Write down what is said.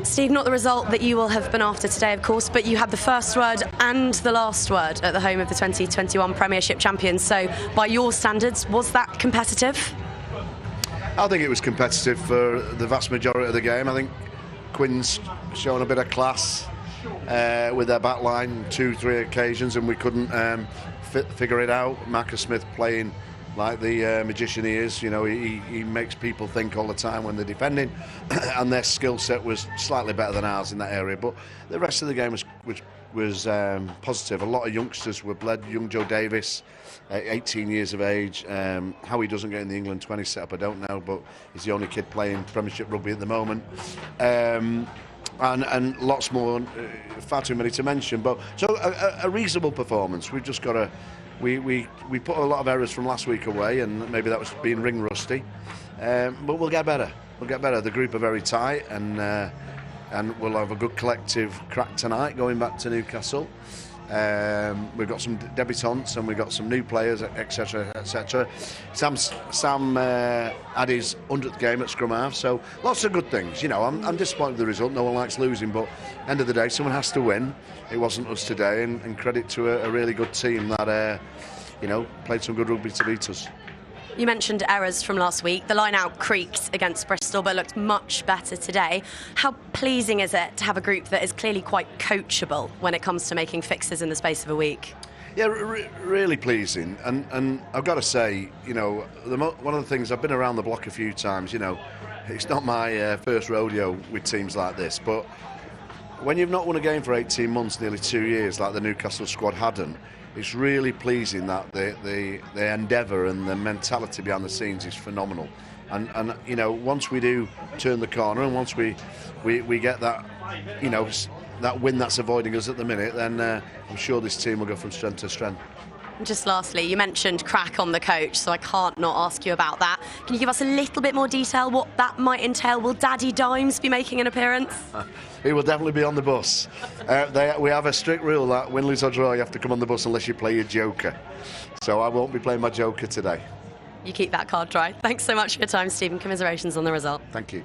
Steve, not the result that you will have been after today, of course, but you had the first word and the last word at the home of the 2021 Premiership champions. So, by your standards, was that competitive? I think it was competitive for the vast majority of the game. I think Quinn's shown a bit of class with their back line 2-3 occasions, and we couldn't figure it out. Marcus Smith playing like the magician he is. You know, he makes people think all the time when they're defending, and their skill set was slightly better than ours in that area. But the rest of the game was positive. A lot of youngsters were bled. Young Joe Davis, 18 years of age. How he doesn't get in the England 20 setup, I don't know, but he's the only kid playing Premiership rugby at the moment. And lots more, far too many to mention. But so a reasonable performance. We've just got to. We put a lot of errors from last week away, and maybe that was being ring rusty. But we'll get better. We'll get better. The group are very tight, and we'll have a good collective crack tonight going back to Newcastle. We've got some debutants and we've got some new players, etc., etc. Sam had his 100th game at scrum half, so lots of good things. You know, I'm disappointed with the result. No one likes losing, but end of the day, someone has to win. It wasn't us today, and credit to a really good team that you know, played some good rugby to beat us. You mentioned errors from last week. The line-out creaked against Bristol, but looked much better today. How pleasing is it to have a group that is clearly quite coachable when it comes to making fixes in the space of a week? Yeah, really pleasing. And I've got to say, you know, one of the things, I've been around the block a few times, you know, it's not my first rodeo with teams like this, but when you've not won a game for 18 months, nearly 2 years, like the Newcastle squad hadn't, it's really pleasing that the endeavour and the mentality behind the scenes is phenomenal. And you know, once we do turn the corner, and once we get that, you know, that win that's avoiding us at the minute, then I'm sure this team will go from strength to strength. Just lastly, you mentioned crack on the coach, so I can't not ask you about that. Can you give us a little bit more detail what that might entail? Will Daddy Dimes be making an appearance? He will definitely be on the bus. We have a strict rule that win, lose or draw, you have to come on the bus unless you play your joker. So I won't be playing my joker today. You keep that card dry. Thanks so much for your time, Stephen. Commiserations on the result. Thank you.